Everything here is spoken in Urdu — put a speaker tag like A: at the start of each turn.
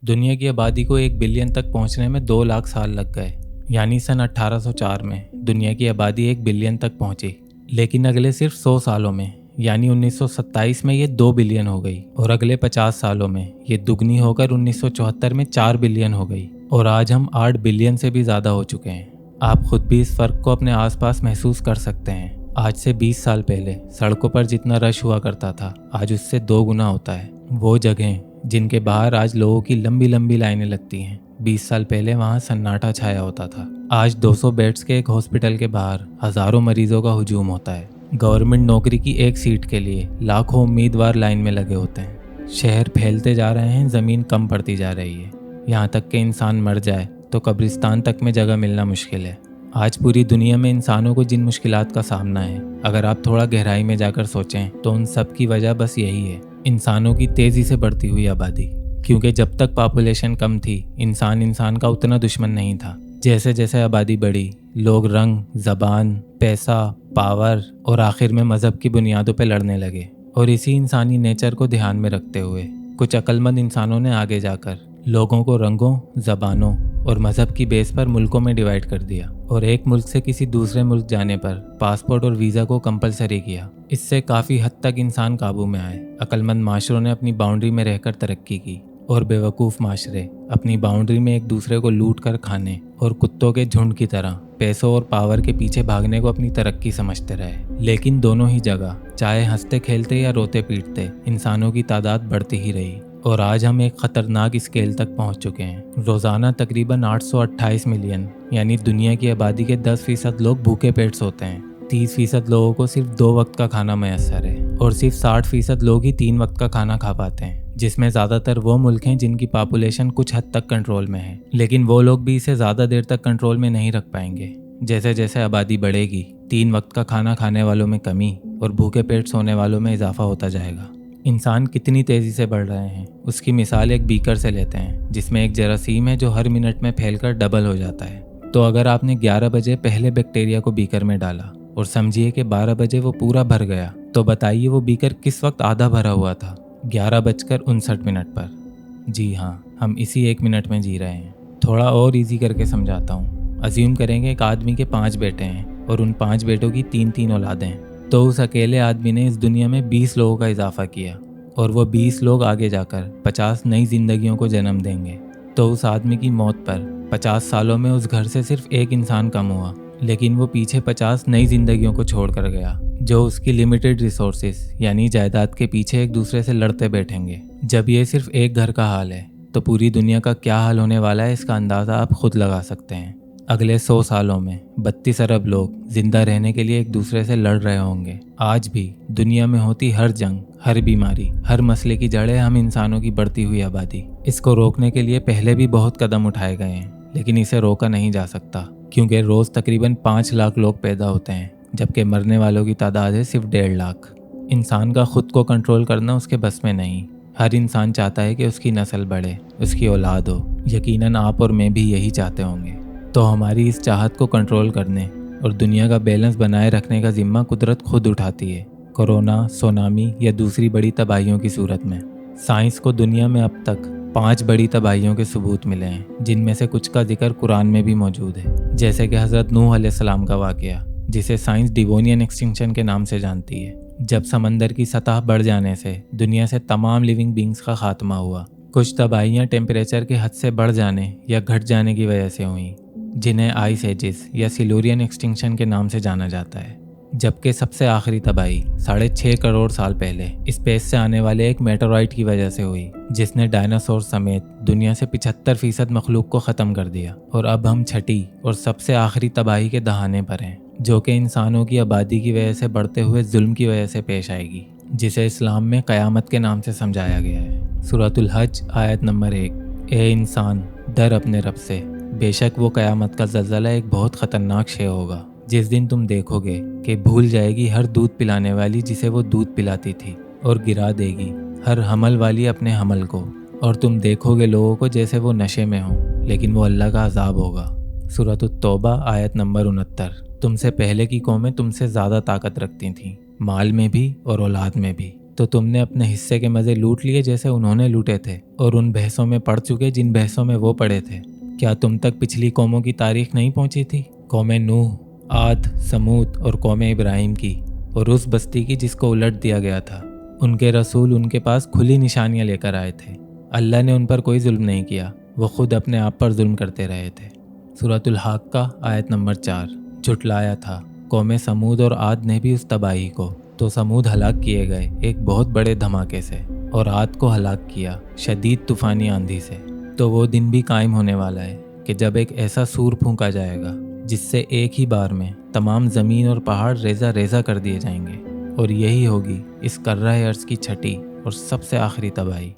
A: دنیا کی آبادی کو 1 بلین تک پہنچنے میں 2 لاکھ سال لگ گئے، یعنی سن 1804 میں دنیا کی آبادی 1 بلین تک پہنچی، لیکن اگلے صرف 100 سالوں میں یعنی 1927 میں یہ 2 بلین ہو گئی، اور اگلے 50 سالوں میں یہ دگنی ہو کر 1974 میں 4 بلین ہو گئی، اور آج ہم 8 بلین سے بھی زیادہ ہو چکے ہیں۔ آپ خود بھی اس فرق کو اپنے آس پاس محسوس کر سکتے ہیں۔ آج سے 20 سال پہلے سڑکوں پر جتنا رش ہوا کرتا تھا آج اس سے 2 گنا ہوتا ہے۔ وہ جگہیں جن کے باہر آج لوگوں کی لمبی لمبی لائنیں لگتی ہیں، 20 سال پہلے وہاں سناٹا چھایا ہوتا تھا۔ آج 200 بیڈز کے ایک ہاسپٹل کے باہر ہزاروں مریضوں کا ہجوم ہوتا ہے۔ گورنمنٹ نوکری کی ایک سیٹ کے لیے لاکھوں امیدوار لائن میں لگے ہوتے ہیں۔ شہر پھیلتے جا رہے ہیں، زمین کم پڑتی جا رہی ہے، یہاں تک کہ انسان مر جائے تو قبرستان تک میں جگہ ملنا مشکل ہے۔ آج پوری دنیا میں انسانوں کو جن مشکلات کا سامنا ہے، اگر آپ تھوڑا گہرائی میں جا کر سوچیں تو ان سب کی وجہ بس یہی ہے، انسانوں کی تیزی سے بڑھتی ہوئی آبادی۔ کیونکہ جب تک پاپولیشن کم تھی، انسان کا اتنا دشمن نہیں تھا۔ جیسے جیسے آبادی بڑھی، لوگ رنگ، زبان، پیسہ، پاور اور آخر میں مذہب کی بنیادوں پہ لڑنے لگے، اور اسی انسانی نیچر کو دھیان میں رکھتے ہوئے کچھ عقل مند انسانوں نے آگے جا کر لوگوں کو رنگوں، زبانوں اور مذہب کی بیس پر ملکوں میں ڈیوائیڈ کر دیا، اور ایک ملک سے کسی دوسرے ملک جانے پر پاسپورٹ اور ویزا کو کمپلسری کیا۔ اس سے کافی حد تک انسان قابو میں آئے۔ عقل مند معاشروں نے اپنی باؤنڈری میں رہ کر ترقی کی، اور بیوقوف معاشرے اپنی باؤنڈری میں ایک دوسرے کو لوٹ کر کھانے اور کتوں کے جھنڈ کی طرح پیسوں اور پاور کے پیچھے بھاگنے کو اپنی ترقی سمجھتے رہے۔ لیکن دونوں ہی جگہ، چاہے ہنستے کھیلتے یا روتے پیٹتے، انسانوں کی تعداد بڑھتی ہی رہی، اور آج ہم ایک خطرناک اسکیل تک پہنچ چکے ہیں۔ روزانہ تقریباً 828 ملین یعنی دنیا کی آبادی کے 10% لوگ بھوکے پیٹ سوتے ہیں۔ 30% لوگوں کو صرف 2 وقت کا کھانا میسر ہے، اور صرف 60% لوگ ہی 3 وقت کا کھانا کھا پاتے ہیں، جس میں زیادہ تر وہ ملک ہیں جن کی پاپولیشن کچھ حد تک کنٹرول میں ہے۔ لیکن وہ لوگ بھی اسے زیادہ دیر تک کنٹرول میں نہیں رکھ پائیں گے۔ جیسے جیسے آبادی بڑھے گی، 3 وقت کا کھانا کھانے والوں میں کمی اور بھوکے پیٹ سونے والوں میں اضافہ ہوتا جائے گا۔ انسان کتنی تیزی سے بڑھ رہے ہیں اس کی مثال ایک بیکر سے لیتے ہیں، جس میں ایک جراثیم ہے جو ہر منٹ میں پھیل کر ڈبل ہو جاتا ہے۔ تو اگر آپ نے 11 بجے پہلے بیکٹیریا کو بیکر میں ڈالا اور سمجھیے کہ 12 بجے وہ پورا بھر گیا، تو بتائیے وہ بیکر کس وقت آدھا بھرا ہوا تھا؟ 11:59 پر۔ جی ہاں، ہم اسی 1 منٹ میں جی رہے ہیں۔ تھوڑا اور ایزی کر کے سمجھاتا ہوں۔ ازیوم کریں گے ایک آدمی کے 5 بیٹے ہیں، اور ان 5 بیٹوں کی 3 اولادیں ہیں، تو اس اکیلے آدمی نے اس دنیا میں 20 لوگوں کا اضافہ کیا، اور وہ 20 لوگ آگے جا کر 50 نئی زندگیوں کو جنم دیں گے۔ تو اس آدمی کی موت پر 50 سالوں میں اس گھر سے صرف 1 انسان کم ہوا، لیکن وہ پیچھے 50 نئی زندگیوں کو چھوڑ کر گیا، جو اس کی لمیٹڈ ریسورسز یعنی جائیداد کے پیچھے ایک دوسرے سے لڑتے بیٹھیں گے۔ جب یہ صرف ایک گھر کا حال ہے تو پوری دنیا کا کیا حال ہونے والا ہے، اس کا اندازہ آپ خود لگا سکتے ہیں۔ اگلے 100 سالوں میں 32 ارب لوگ زندہ رہنے کے لیے ایک دوسرے سے لڑ رہے ہوں گے۔ آج بھی دنیا میں ہوتی ہر جنگ، ہر بیماری، ہر مسئلے کی جڑ ہے ہم انسانوں کی بڑھتی ہوئی آبادی۔ اس کو روکنے کے لیے پہلے بھی بہت قدم اٹھائے گئے ہیں، لیکن اسے روکا نہیں جا سکتا، کیونکہ روز تقریباً 5 لاکھ لوگ پیدا ہوتے ہیں، جبکہ مرنے والوں کی تعداد ہے صرف 1.5 لاکھ۔ انسان کا خود کو کنٹرول کرنا اس کے بس میں نہیں۔ ہر انسان چاہتا ہے کہ اس کی نسل بڑھے، اس کی اولاد ہو۔ یقیناً آپ اور میں بھی یہی چاہتے ہوں گے۔ تو ہماری اس چاہت کو کنٹرول کرنے اور دنیا کا بیلنس بنائے رکھنے کا ذمہ قدرت خود اٹھاتی ہے، کورونا، سونامی یا دوسری بڑی تباہیوں کی صورت میں۔ سائنس کو دنیا میں اب تک 5 بڑی تباہیوں کے ثبوت ملے ہیں، جن میں سے کچھ کا ذکر قرآن میں بھی موجود ہے، جیسے کہ حضرت نوح علیہ السلام کا واقعہ، جسے سائنس ڈیوونین ایکسٹنکشن کے نام سے جانتی ہے، جب سمندر کی سطح بڑھ جانے سے دنیا سے تمام لیونگ بینگز کا خاتمہ ہوا۔ کچھ تباہیاں ٹیمپریچر کے حد سے بڑھ جانے یا گھٹ جانے کی وجہ سے ہوئیں، جنہیں آئس ایجز یا سیلورین ایکسٹنکشن کے نام سے جانا جاتا ہے۔ جبکہ سب سے آخری تباہی 6.5 کروڑ سال پہلے اسپیس سے آنے والے ایک میٹرائٹ کی وجہ سے ہوئی، جس نے ڈائناسور سمیت دنیا سے 75% مخلوق کو ختم کر دیا۔ اور اب ہم چھٹی اور سب سے آخری تباہی کے دہانے پر ہیں، جو کہ انسانوں کی آبادی کی وجہ سے بڑھتے ہوئے ظلم کی وجہ سے پیش آئے گی، جسے اسلام میں قیامت کے نام سے سمجھایا گیا ہے۔ سورۃ الحج آیت نمبر 1۔ اے انسان، ڈر اپنے رب سے، بے شک وہ قیامت کا زلزلہ ایک بہت خطرناک شے ہوگا، جس دن تم دیکھو گے کہ بھول جائے گی ہر دودھ پلانے والی جسے وہ دودھ پلاتی تھی، اور گرا دے گی ہر حمل والی اپنے حمل کو، اور تم دیکھو گے لوگوں کو جیسے وہ نشے میں ہوں، لیکن وہ اللہ کا عذاب ہوگا۔ سورۃ التوبہ آیت نمبر 69۔ تم سے پہلے کی قومیں تم سے زیادہ طاقت رکھتی تھیں، مال میں بھی اور اولاد میں بھی، تو تم نے اپنے حصے کے مزے لوٹ لیے جیسے انہوں نے لوٹے تھے، اور ان بحثوں میں پڑ چکے جن بحثوں میں وہ پڑے تھے۔ کیا تم تک پچھلی قوموں کی تاریخ نہیں پہنچی تھی؟ قوم نوح، عاد، سمود اور قوم ابراہیم کی، اور اس بستی کی جس کو الٹ دیا گیا تھا۔ ان کے رسول ان کے پاس کھلی نشانیاں لے کر آئے تھے۔ اللہ نے ان پر کوئی ظلم نہیں کیا، وہ خود اپنے آپ پر ظلم کرتے رہے تھے۔ سورۃ الحاقہ آیت نمبر 4۔ جھٹلایا تھا قوم سمود اور عاد نے بھی اس تباہی کو، تو سمود ہلاک کیے گئے ایک بہت بڑے دھماکے سے، اور عاد کو ہلاک کیا شدید طوفانی آندھی سے۔ تو وہ دن بھی قائم ہونے والا ہے کہ جب ایک ایسا سور پھونکا جائے گا جس سے ایک ہی بار میں تمام زمین اور پہاڑ ریزہ ریزہ کر دیے جائیں گے، اور یہی ہوگی اس کرۂ ارض کی چھٹی اور سب سے آخری تباہی۔